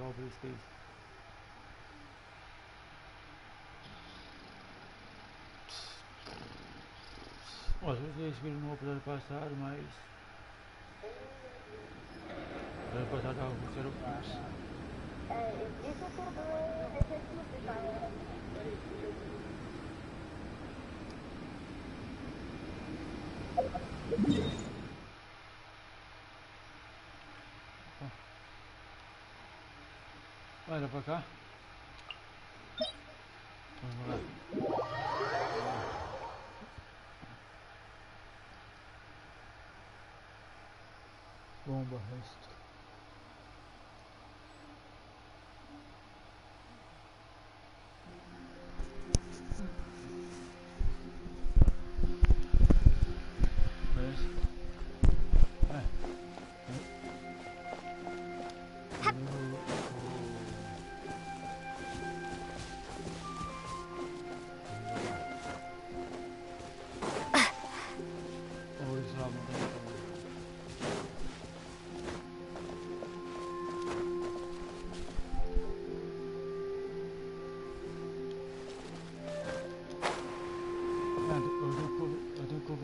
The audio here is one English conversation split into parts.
móveis que eles... Olha, vocês viram no episódio passado, mas... no episódio passado alguns eram fáceis. Isso tudo é simples, tá? Vai lá pra cá. Vamos lá. Bomba, resto.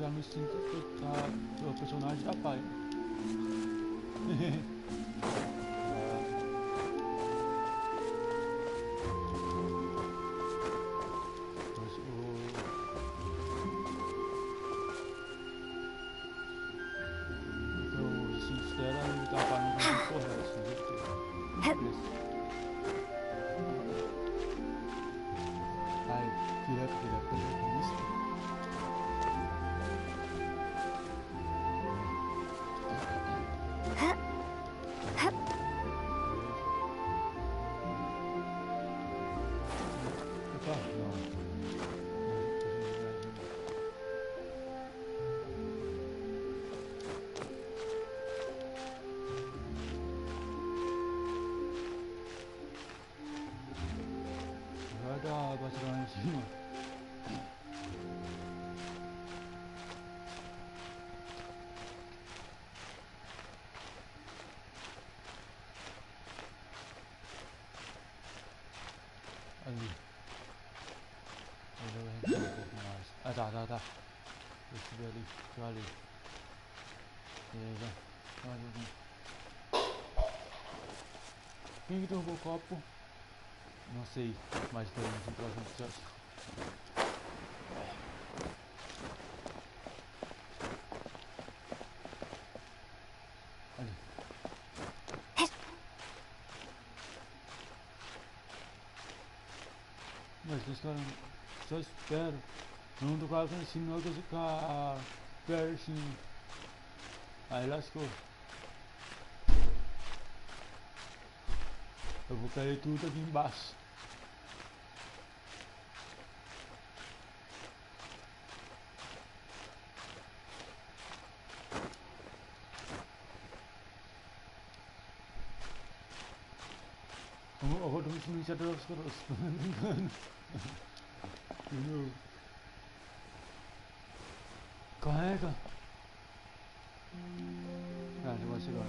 Me sinto que o personagem apaga. O sincero ele tá apagando o correto, ai, direto com isso. Ali. Eu vou entrar um pouco mais. Ah, tá. Eu subi ali, tô ali. Beleza. Quem que derrubou o copo? Não sei, mas esperamos no próximo episódio. Ali. Mas só espero. Não tô quase ensinando que eu ficar pertinho. Aí lascou. Eu vou cair tudo aqui embaixo. Eu vou dormir com iniciador dos caras. Tô brincando. De novo. Carrega. Ah, já vai chegar.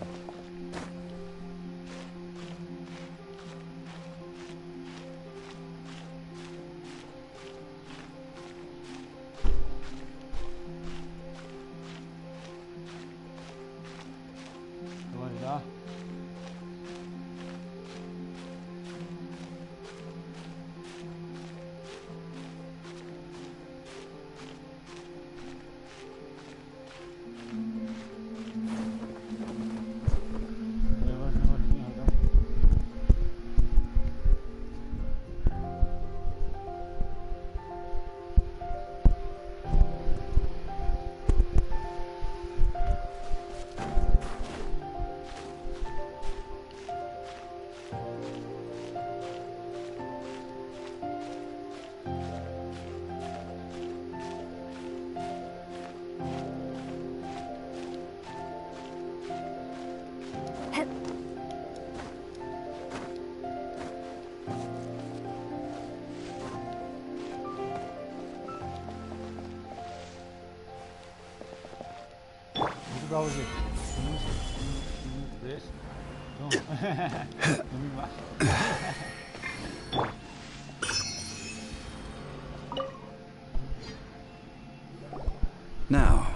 Vai dar. Vou jogar hoje. Um desse. Então, Now,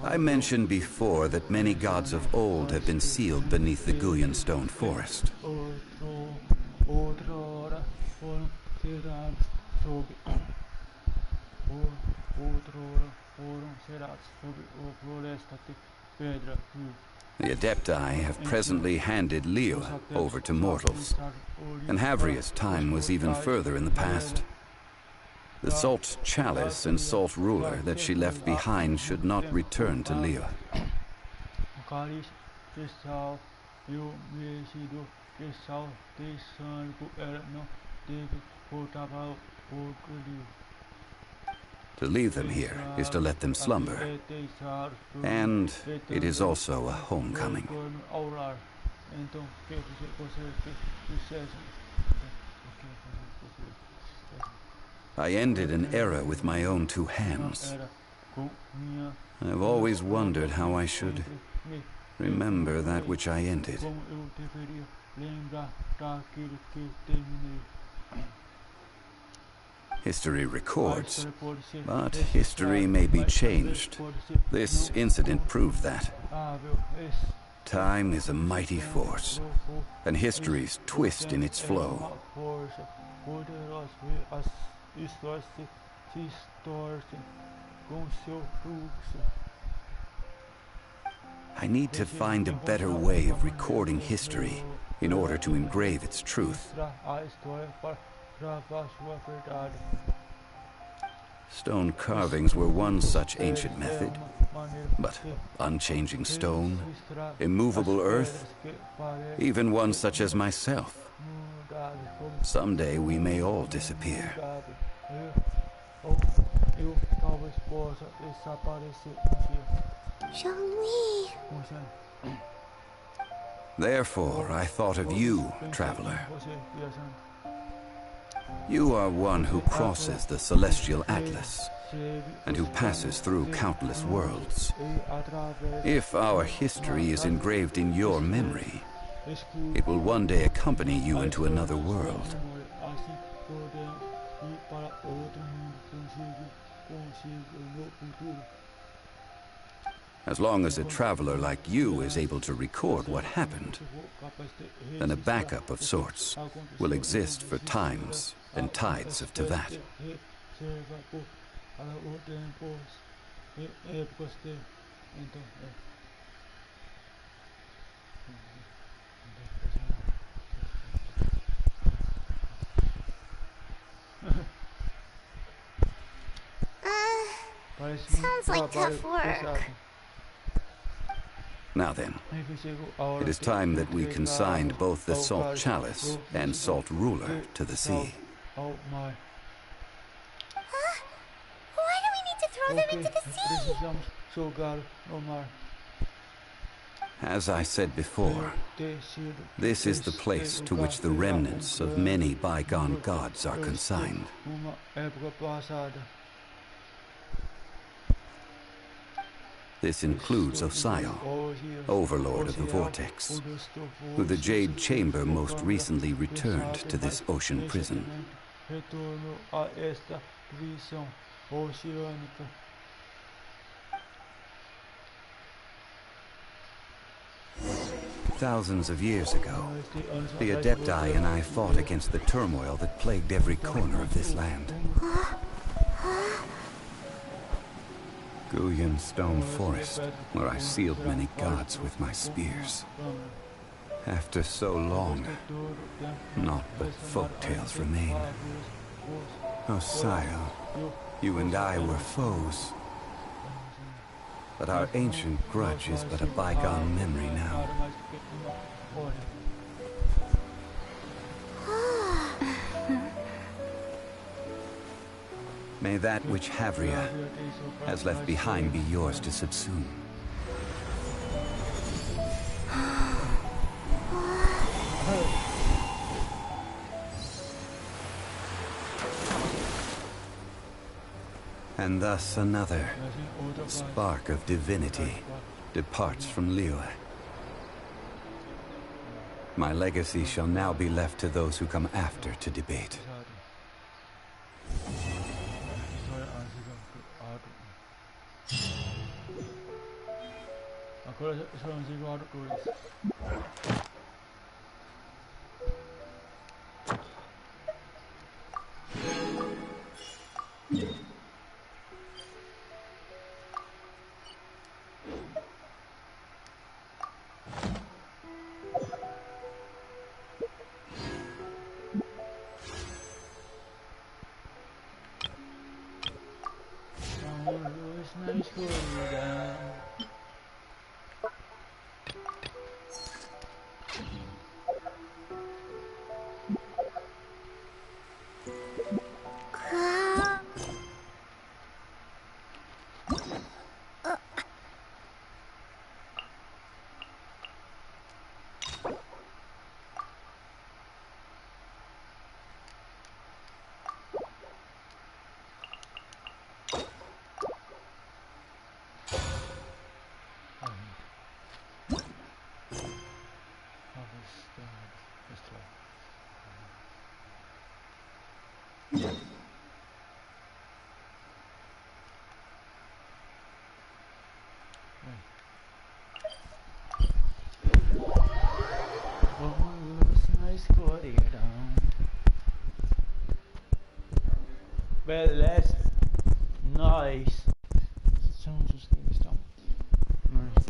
I mentioned before that many gods of old have been sealed beneath the Guyan stone forest. The Adepti have presently handed Liyue over to mortals, and Havria's time was even further in the past. The Salt Chalice and Salt Ruler that she left behind should not return to Liyue. To leave them here is to let them slumber, and it is also a homecoming. I ended an era with my own two hands. I've always wondered how I should remember that which I ended. History records, but history may be changed. This incident proved that. Time is a mighty force, and history's twist in its flow. I need to find a better way of recording history in order to engrave its truth. Stone carvings were one such ancient method, but unchanging stone, immovable earth, even one such as myself. Someday we may all disappear. Jean-Louis. Therefore, I thought of you, traveler. You are one who crosses the celestial atlas, and who passes through countless worlds. If our history is engraved in your memory, it will one day accompany you into another world. As long as a traveler like you is able to record what happened, then a backup of sorts will exist for times and tides of Teyvat. Sounds like tough work. Now then, it is time that we consigned both the Salt Chalice and Salt Ruler to the sea. Huh? Why do we need to throw them into the sea? As I said before, this is the place to which the remnants of many bygone gods are consigned. This includes Oficial, Overlord of the Vortex, who the Jade Chamber most recently returned to this ocean prison. Thousands of years ago, the Adepti and I fought against the turmoil that plagued every corner of this land. Guyan Stone Forest, where I sealed many gods with my spears. After so long, naught but folk tales remain. Oficial, you and I were foes. But our ancient grudge is but a bygone memory now. May that which Havria has left behind be yours to subsume. And thus another spark of divinity departs from Liyue. My legacy shall now be left to those who come after to debate. Beleza, nice. São os que estão. Nice.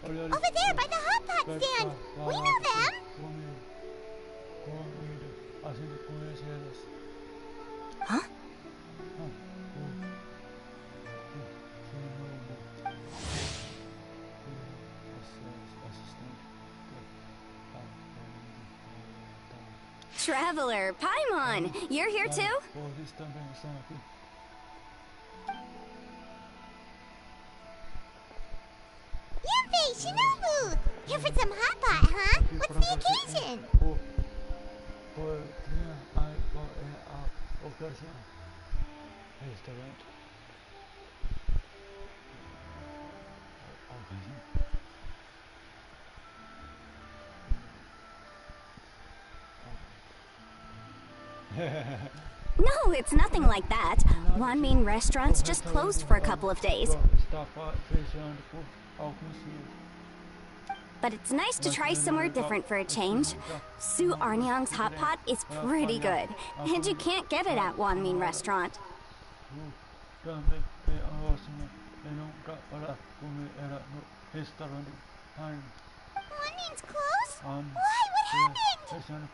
Over there by the hot pot stand. We know them. Huh? Traveler, Paimon, you're here too? Yuffie, Shinobu! Here for some hot pot, huh? What's the occasion? No, it's nothing like that. Wanmin restaurant's just closed for a couple of days. But it's nice to try somewhere different for a change. Su Arnyang's hot pot is pretty good, and you can't get it at Wanmin restaurant. Wanmin's closed? Why? What happened?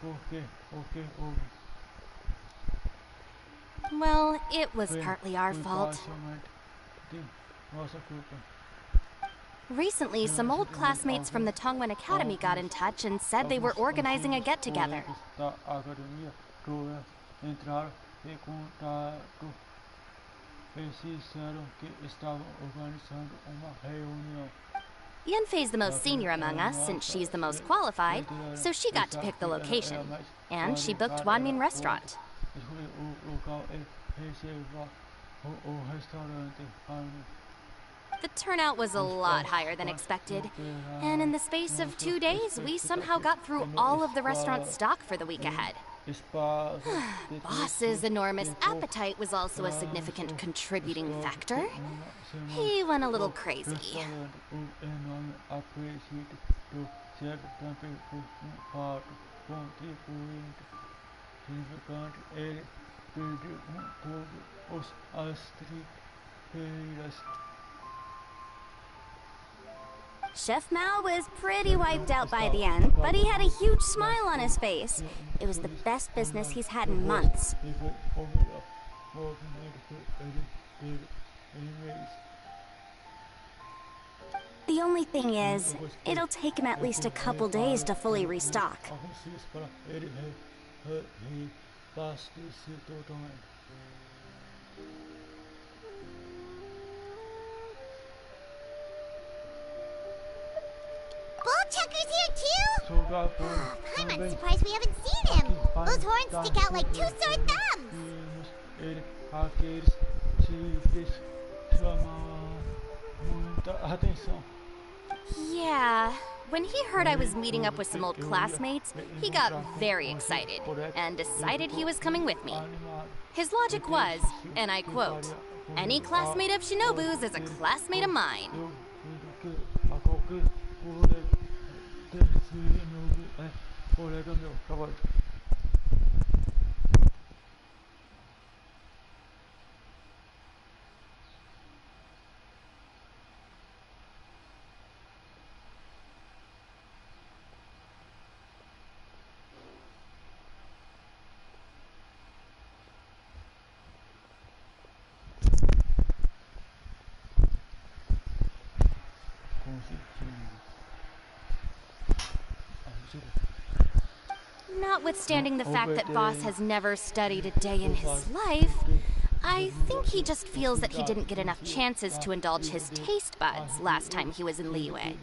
Well, it was partly our fault. Recently, some old classmates from the Tongwen Academy got in touch and said they were organizing a get-together. Yanfei's the most senior among us, since she's the most qualified, so she got to pick the location. And she booked Wanmin restaurant. The turnout was a lot higher than expected, and in the space of 2 days, we somehow got through all of the restaurant's stock for the week ahead. Boss's enormous appetite was also a significant contributing factor. He went a little crazy. Chef Mao was pretty wiped out by the end, but he had a huge smile on his face. It was the best business he's had in months. The only thing is, it'll take him at least a couple days to fully restock. Haku's here too? I'm surprised we haven't seen him. Those horns stick out like two sore thumbs. Yeah, when he heard I was meeting up with some old classmates, he got very excited and decided he was coming with me. His logic was, and I quote, "Any classmate of Shinobu's is a classmate of mine." Notwithstanding the fact that Boss has never studied a day in his life, I think he just feels that he didn't get enough chances to indulge his taste buds last time he was in Liyue.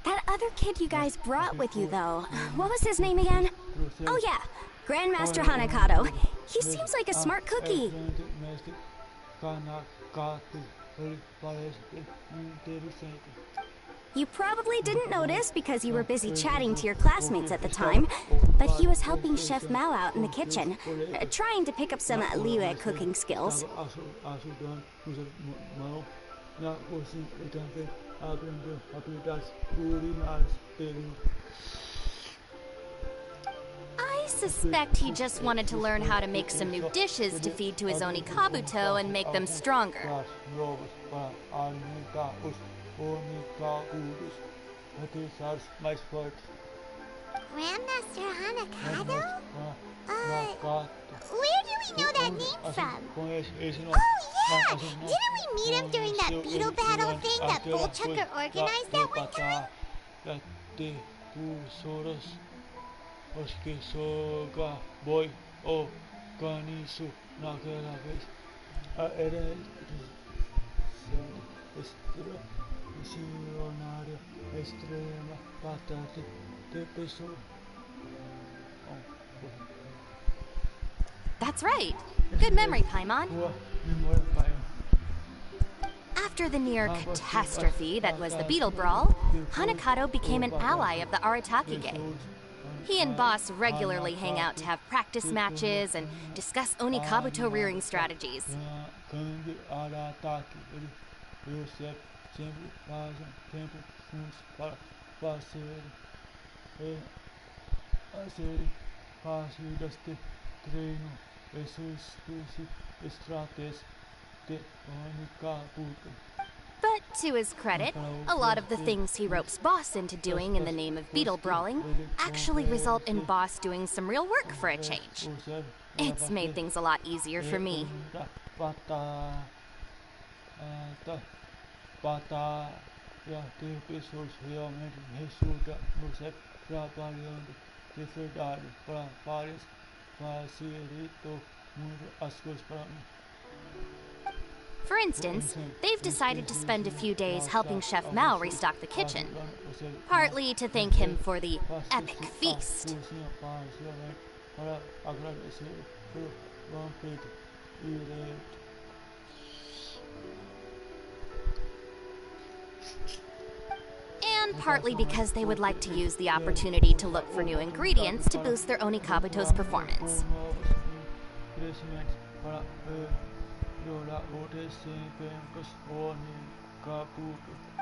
That other kid you guys brought with you, though, what was his name again? Oh yeah, Grandmaster Hanakato. He seems like a smart cookie. You probably didn't notice because you were busy chatting to your classmates at the time, but he was helping Chef Mao out in the kitchen, trying to pick up some Liyue cooking skills. I suspect he just wanted to learn how to make some new dishes to feed to his Onikabuto and make them stronger. Grandmaster Hanakato? Where do we know that name from? Oh yeah! Didn't we meet him during that beetle battle thing that Bullchucker organized that one time? That's right. Good memory, Paimon. After the near catastrophe that was the Beetle Brawl, Hanakato became an ally of the Aratake. He and Boss regularly hang out to have practice matches and discuss Onikabuto rearing strategies. But to his credit, a lot of the things he ropes Boss into doing in the name of beetle brawling actually result in Boss doing some real work for a change. It's made things a lot easier for me. For instance, they've decided to spend a few days helping Chef Mao restock the kitchen, partly to thank him for the epic feast. And partly because they would like to use the opportunity to look for new ingredients to boost their Onikabuto's performance.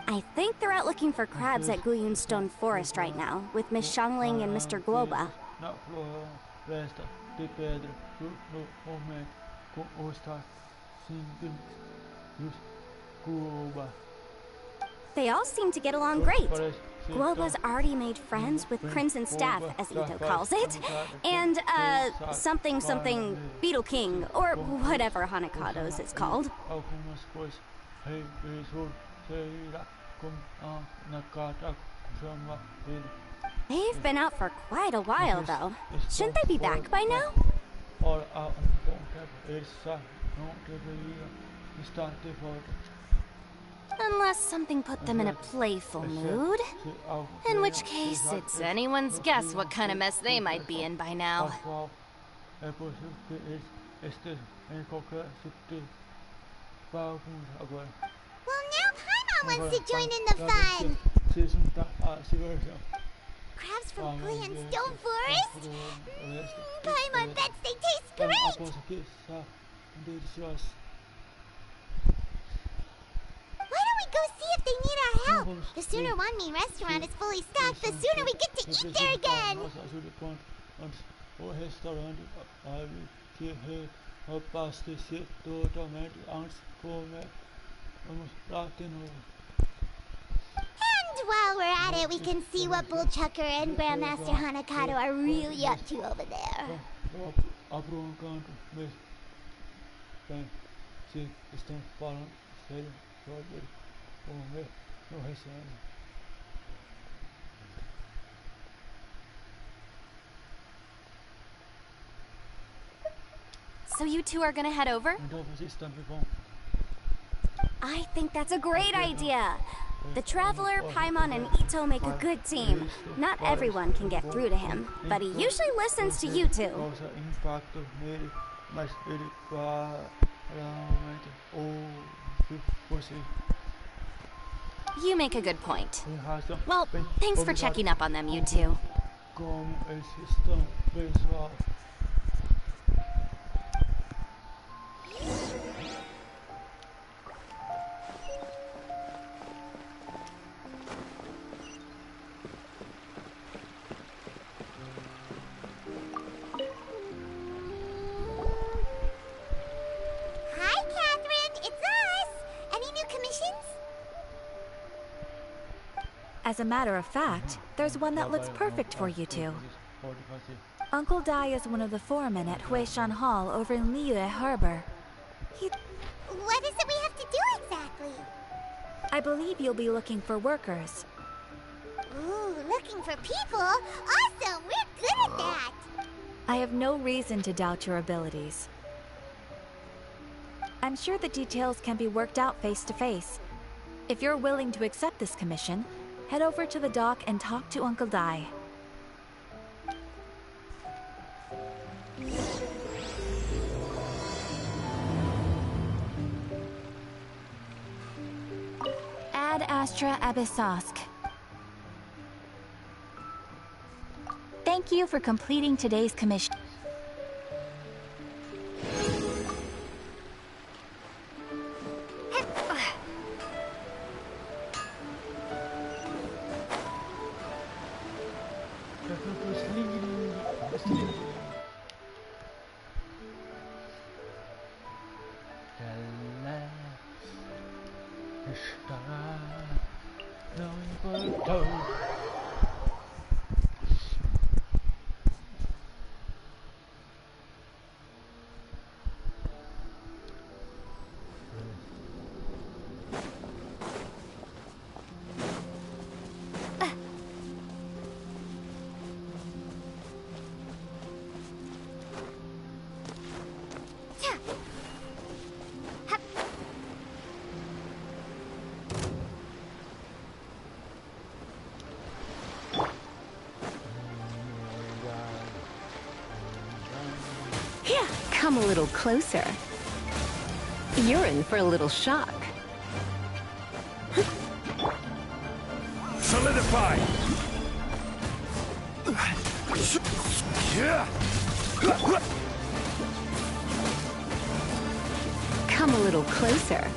I think they're out looking for crabs at Guyun Stone Forest right now, with Miss Shangling and Mr. Globa. They all seem to get along great. Globa's already made friends with Crimson Staff, as Ito calls it, and, something Beetle King, or whatever Hanakato's is called. They've been out for quite a while, though. Shouldn't they be back by now? essa não deveria estar de volta. Unless something put them in a playful mood. In which case, it's anyone's guess what kind of mess they might be in by now. É possível que eles estejam em qualquer tipo de bagunça agora. Well, now Paimon wants to join in the fun. Se juntar à diversão. Crabs from Gleeonstone Forest? Paimon bets they taste great! Aposto que são deliciosos. Why don't we go see if they need our help? The sooner One Mean Restaurant is fully stocked, the sooner we get to eat there again! Nossa ajuda quanto antes o restaurante que reabastecer totalmente antes de comer. Vamos lá de novo. And while we're at it, we can see what Bullchucker and Grandmaster Hanakato are really up to over there. Abro canto mesmo. Bem, se estão falando sério sobre comer no restaurante. So you two are gonna head over? Então vocês estão de bom. I think that's a great idea. The Traveler, Paimon, and Ito make a good team. Not everyone can get through to him, but he usually listens to you two. Causa impacto nele, mas ele claramente ouve você. You make a good point. Tem razão. Well, Bem, thanks for obrigado. checking up on them, you two. Como eles estão, pessoal? Hi, Catherine! It's us! Any new commissions? As a matter of fact, there's one that looks perfect for you two. Uncle Dai is one of the foremen at Huishan Hall over in Liyue Harbor. What is it we have to do exactly? I believe you'll be looking for workers. Ooh, looking for people? Awesome! We're good at that! I have no reason to doubt your abilities. I'm sure the details can be worked out face to face. If you're willing to accept this commission, head over to the dock and talk to Uncle Dai. Ad Astra Abyssosk. Thank you for completing today's commission. Come a little closer. You're in for a little shock. Solidify! Come a little closer.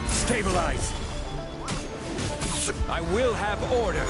Stabilize! I will have order!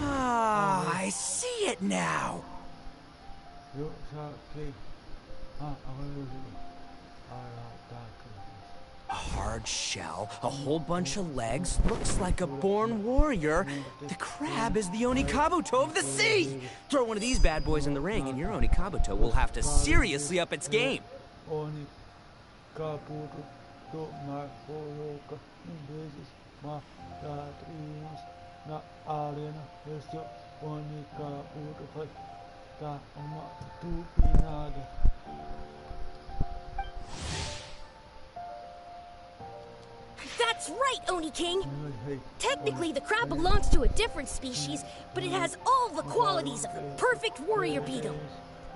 Ah, I see it now. A hard shell, a whole bunch of legs, looks like a born warrior. The crab is the Onikabuto of the sea! Throw one of these bad boys in the ring and your Onikabuto will have to seriously up its game. That's right, Oni King! Technically, the crab belongs to a different species, but it has all the qualities of the perfect warrior beetle.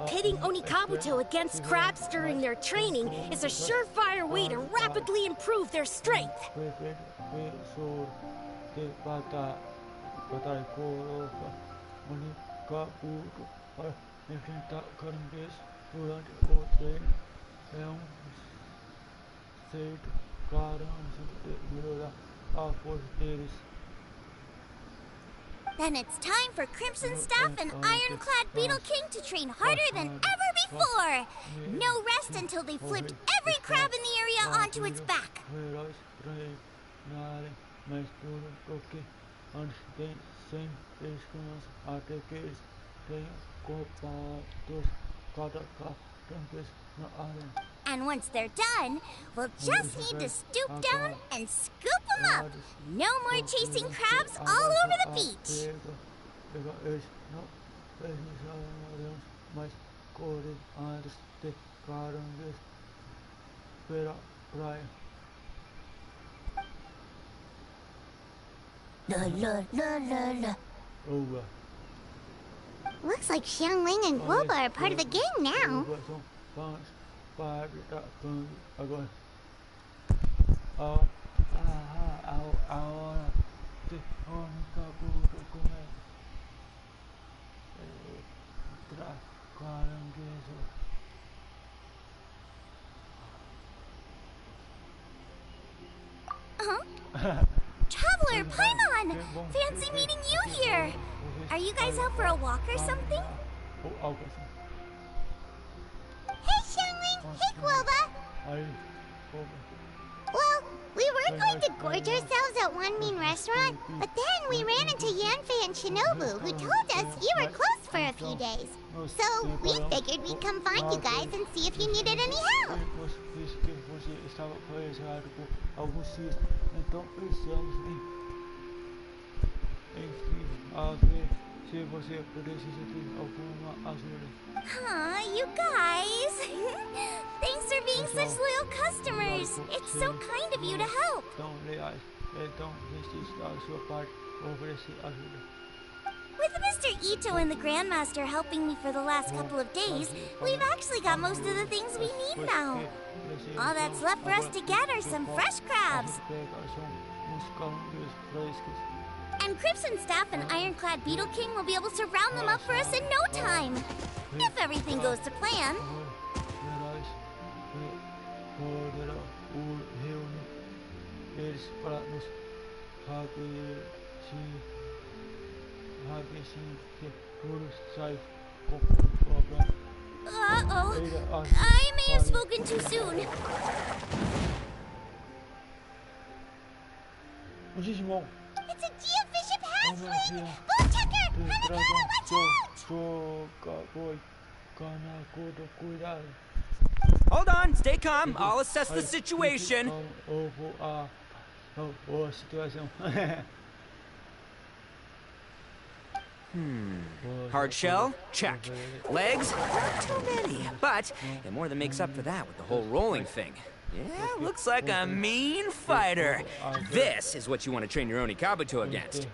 Pitting Onikabuto against crabs during their training is a surefire way to rapidly improve their strength. Then it's time for Crimson Staff and Ironclad Beetle King to train harder than ever before. No rest until they've flipped every crab in the area onto its back. And once they're done, we'll just need to stoop down and scoop them up. No more chasing crabs all over the beach. Looks like Xiangling and Guoba are part of the gang now. Traveler, Paimon! Fancy meeting you here! Are you guys out for a walk or something? Hey, Xiangling! Hey, Guoba! Well, we were going to gorge ourselves at one mean restaurant, but then we ran into Yanfei and Shinobu, who told us you were closed for a few days. So we figured we'd come find you guys and see if you needed any help. Aw, you guys! Thanks for being such loyal customers. It's so kind of you to help. With Mr. Ito and the Grandmaster helping me for the last couple of days, we've actually got most of the things we need now. All that's left for us to get are some fresh crabs. And Crimson Staff and Ironclad Beetle King will be able to round them up for us in no time. If everything goes to plan. Uh-oh. I may have spoken too soon. It's a geofiship halfling! Bullchucker! Hanakata, watch out! Hold on, stay calm. I'll assess the situation. Hard shell? Check. Legs? Not too many. But it more than makes up for that with the whole rolling thing. Yeah, looks like a mean fighter. This is what you want to train your Onikabuto against.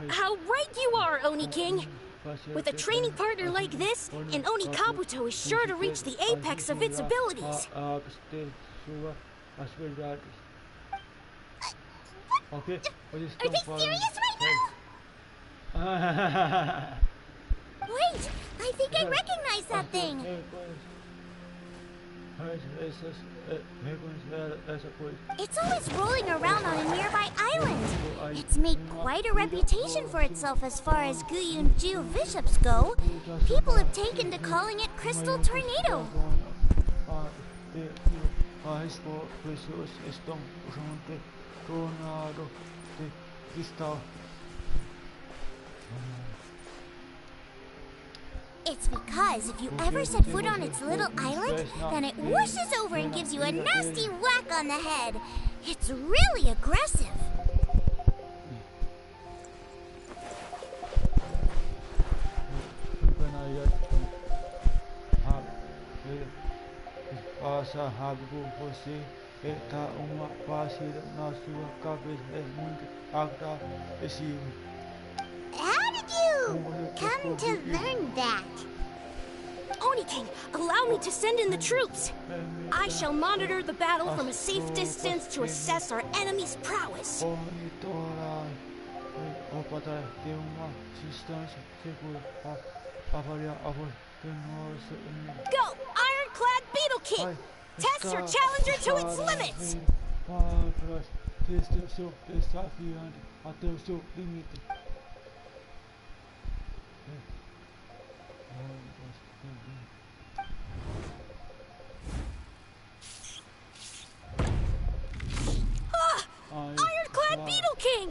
How right you are, Oni King. With a training partner like this, an Oni Kabuto is sure to reach the apex of its abilities. Are they serious right now? Wait, I think I recognize that thing. It's always rolling around on a nearby island. It's made quite a reputation for itself as far as Guyun Ju bishops go. People have taken to calling it Crystal Tornado. It's because if you ever set foot on its little island, then it whooshes over and gives you a nasty whack on the head. It's really aggressive. How did you come to learn that? Oni King, allow me to send in the troops. I shall monitor the battle from a safe distance to assess our enemy's prowess. Go, Ironclad Beetle King! Test your challenger to its limits! Ironclad Beetle King!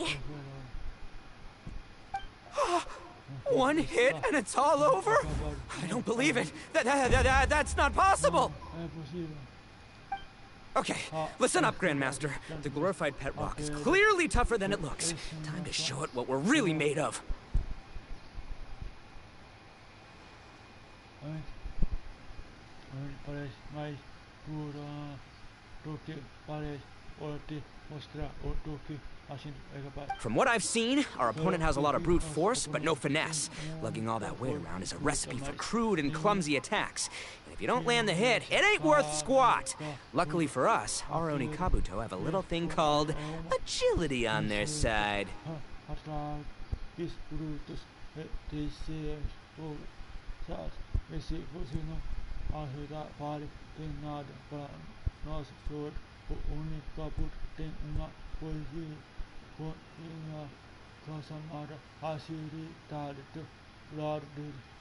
One hit and it's all over? I don't believe it. That's not possible. Okay, listen up, Grandmaster. The glorified pet rock is clearly tougher than it looks. Time to show it what we're really made of. From what I've seen, our opponent has a lot of brute force, but no finesse. Lugging all that weight around is a recipe for crude and clumsy attacks. And if you don't land the hit, it ain't worth squat. Luckily for us, our Oni Kabuto have a little thing called agility on their side.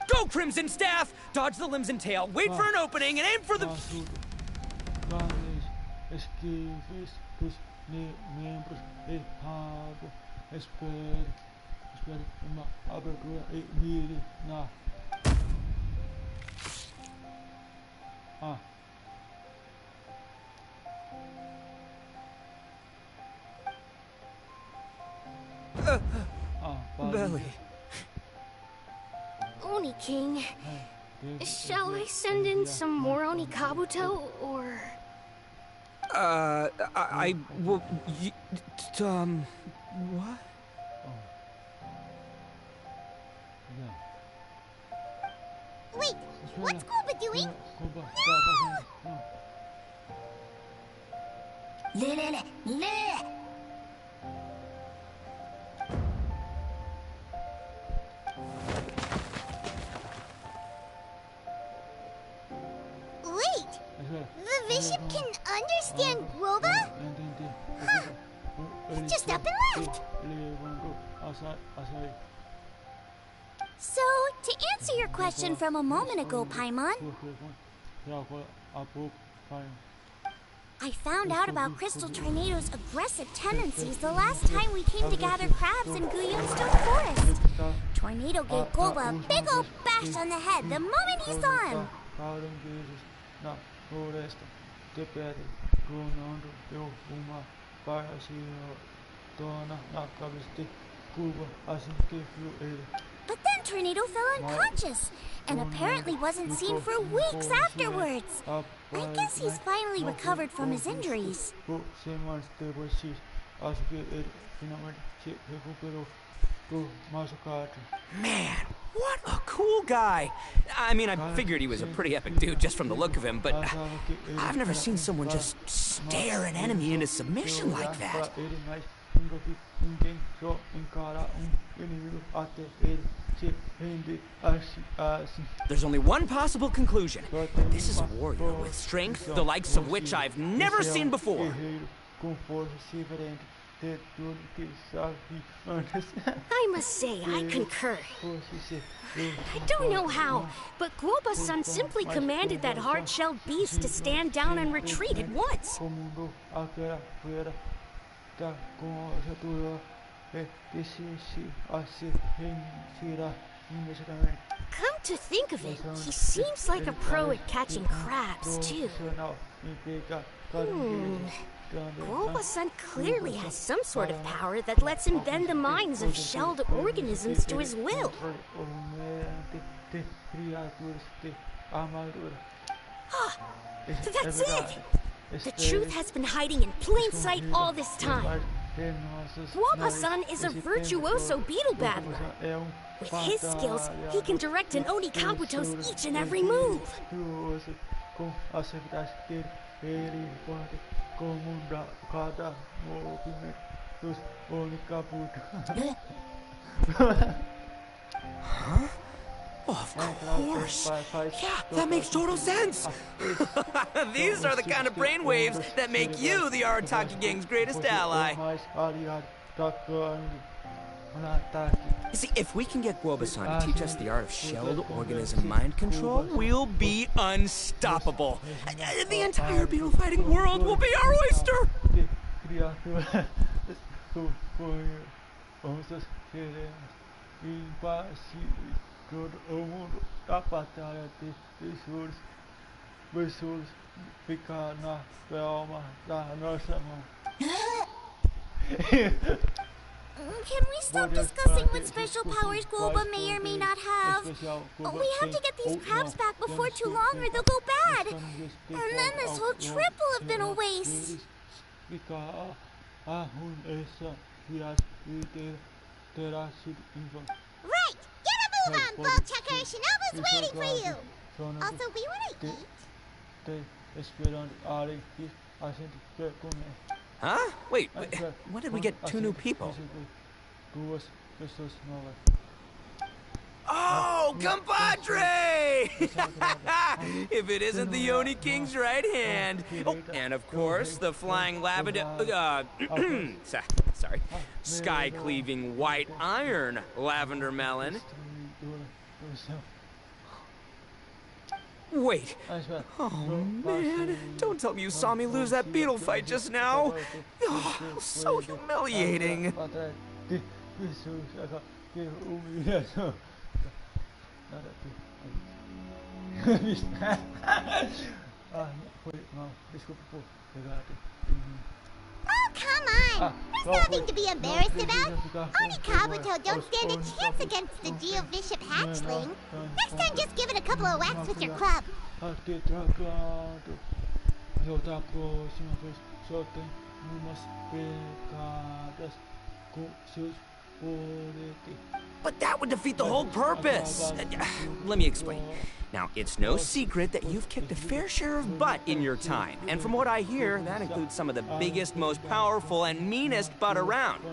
Go, Crimson Staff! Dodge the limbs and tail, wait for an opening, and aim for the... belly. Oni King, shall I send in some more Oni Kabuto, or... I will... what? Wait, what's KOOPA doing? No! Wait! The bishop can understand Guoba? Huh. Just up and left! So, to answer your question from a moment ago, Paimon, I found out about Crystal Tornado's aggressive tendencies the last time we came to gather crabs in Guyunstone Forest. Tornado gave Guoba a big ol' bash on the head the moment he saw him. But then Tornado fell unconscious, and apparently wasn't seen for weeks afterwards. I guess he's finally recovered from his injuries. acho que ele finalmente se recuperou do machucado. Man, what a cool guy. I mean, I figured he was a pretty epic dude just from the look of him, but I've never seen someone just stare an enemy into submission like that. Ninguém só encara inimigo até ele se rende assim. There's only one possible conclusion. This is a warrior with strength the likes of which I've never seen before. Com força diferente de tudo que sabe antes. I must say, I concur. I don't know how, but KOOPA-san simply commanded that hard-shelled beast to stand down and retreat at once. Come to think of it, he seems like a pro at catching crabs, too. KOOPA-san clearly has some sort of power that lets him bend the minds of shelled organisms to his will. That's it! The truth has been hiding in plain sight all this time. KOOPA-san is a virtuoso beetle battler. With his skills, he can direct an Oni Kabuto's each and every move. Huh? Of course. Yeah, that makes total sense. These are the kind of brainwaves that make you the Arataki Gang's greatest ally. You see, if we can get KOOPA-san to teach us the art of shelled organism mind control, we'll be unstoppable. The entire beetle fighting world will be our oyster! Todo mundo da batalha de pessoas ficar na palma da nossa mão. Can we stop discussing what special powers KOOPA may or may not have? We have to get these crabs back before too long or they'll go bad. And then this whole trip will have been a waste. Right! Move on, Ball Checker! Shinobu's waiting for you! Also, we want to eat. Huh? Wait, when did we get 2 new people? Oh, compadre! If it isn't the Oni King's right hand. Oh, and of course, the flying lavender... sorry. Sky-cleaving white iron lavender melon. Wait. Oh, man. Don't tell me you saw me lose that beetle fight just now. Oh, so humiliating. Oh, come on! There's nothing to be embarrassed about. Oni Kabuto don't stand a chance against the Geo-Bishop hatchling. Next time, just give it a couple of whacks with your club. But that would defeat the whole purpose. Let me explain. Now, it's no secret that you've kicked a fair share of butt in your time. And from what I hear, that includes some of the biggest, most powerful, and meanest butt around.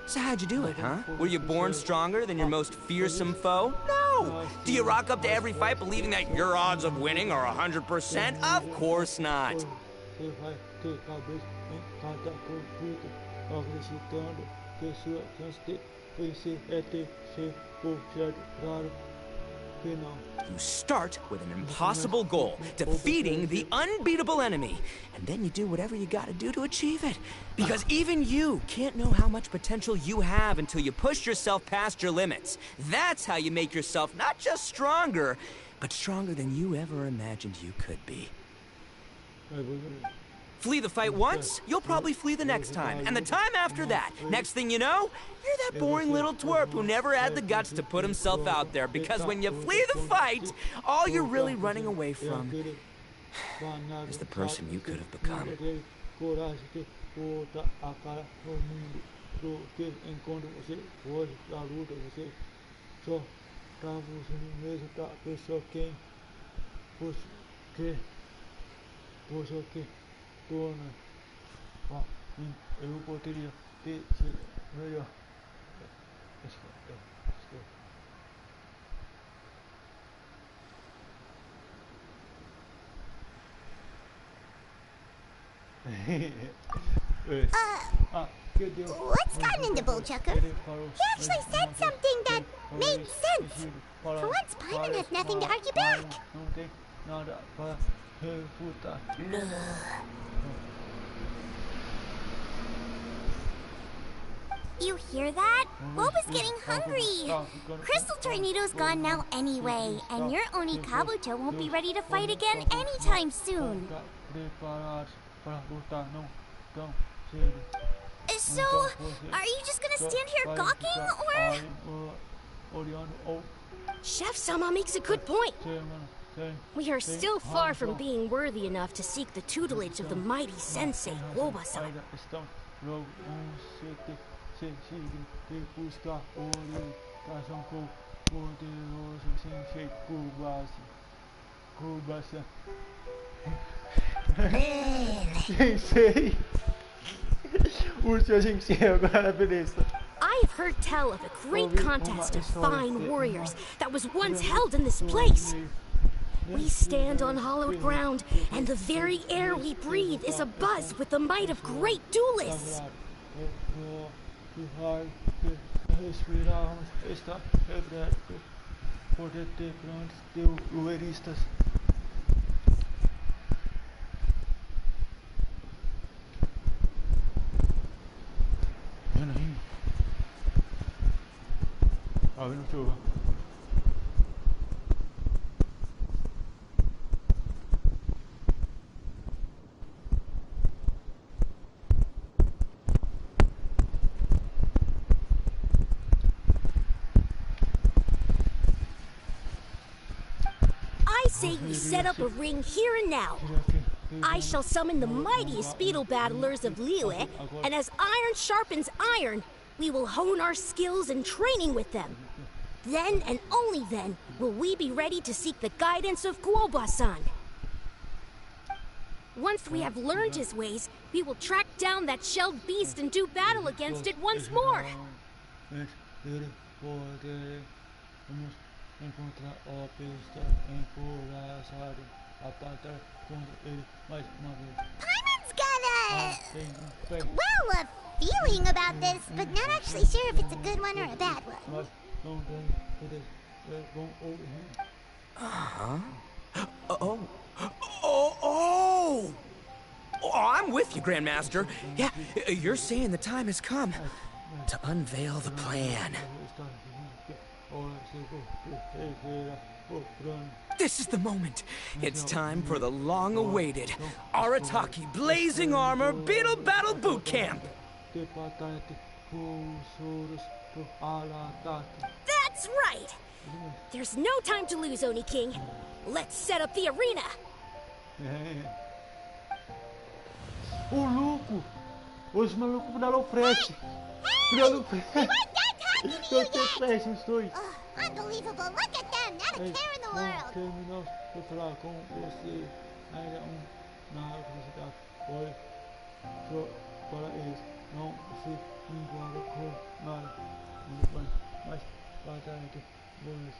So how'd you do it, huh? Were you born stronger than your most fearsome foe? No! Do you rock up to every fight believing that your odds of winning are 100%? Of course not. You start with an impossible goal, defeating the unbeatable enemy. And then you do whatever you gotta do to achieve it. Because even you can't know how much potential you have until you push yourself past your limits. That's how you make yourself not just stronger, but stronger than you ever imagined you could be. Flee the fight once, you'll probably flee the next time, and the time after that. Next thing you know, you're that boring little twerp who never had the guts to put himself out there, because when you flee the fight, all you're really running away from is the person you could have become. Eu poderia ter sido melhor. What's gotten into Bullchucker? He actually said something that made sense. For once, Paimon has nothing to argue back. You hear that? Boba's getting hungry. Crystal Tornado's gone now anyway, and your Oni Kabuto won't be ready to fight again anytime soon. So, are you just gonna stand here gawking, or...? Chef-sama makes a good point. We are still far from being worthy enough to seek the tutelage of the mighty sensei, KOOPA-san. I've heard tell of a great contest of fine warriors that was once held in this place. We stand on hallowed ground, and the very air we breathe is abuzz with the might of great duelists. I say we set up a ring here and now. I shall summon the mightiest beetle battlers of Liyue, and as iron sharpens iron, we will hone our skills and training with them. Then and only then will we be ready to seek the guidance of KOOPA-san. Once we have learned his ways, we will track down that shelled beast and do battle against it once more. Paimon's got a feeling about this, but not actually sure if it's a good one or a bad one. Oh, I'm with you, Grandmaster. Yeah, you're saying the time has come to unveil the plan. This is the moment. It's time for the long-awaited Arataki Blazing Armor Beetle Battle Boot Camp. That's right! There's no time to lose, Oni King. Let's set up the arena. Ô louco! Os malucos mudaram o frete! Mudaram o frete! Os dois! Unbelievable! Look at them! Not a care in the world! Terminou de falar com você. Ainda na velocidade. Olhe só para eles. Não se envolva com nada. Muito bem. Mas batalha de boas.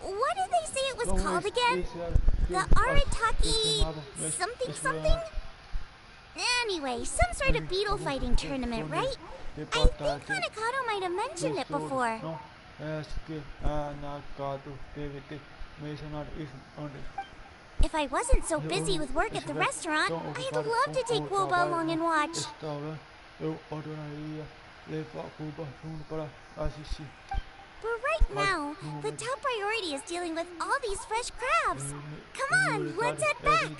What did they say it was called again? The Arataki something something? Anyway, some sort of beetle fighting tournament, right? I think Hanakato might have mentioned it before. If I wasn't so busy with work at the restaurant, I'd love to take KOOPA along and watch. But right now, the top priority is dealing with all these fresh crabs. Come on, let's head back.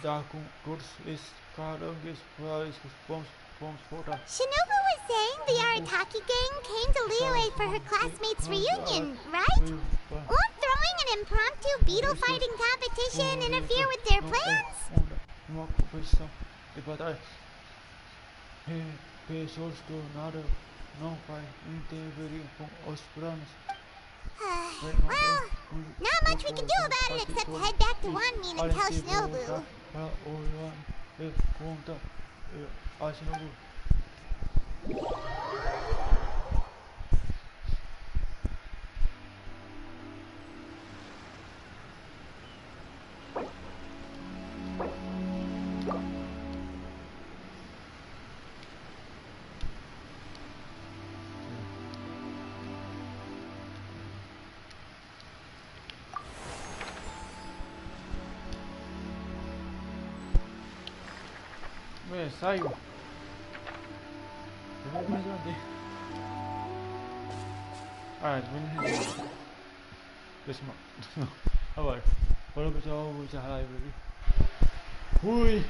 Shinobu was saying the Arataki gang came to Liyue for her classmates' reunion, right? Won't throwing an impromptu beetle fighting competition interfere with their plans? Well, not much we can do about it except head back to Wanmin and tell Shinobu. Saiu. Eu vou mais onde? Ah, vem. Deixa eu. Agora. Bora pessoal, vou encerrar a live aqui. Fui!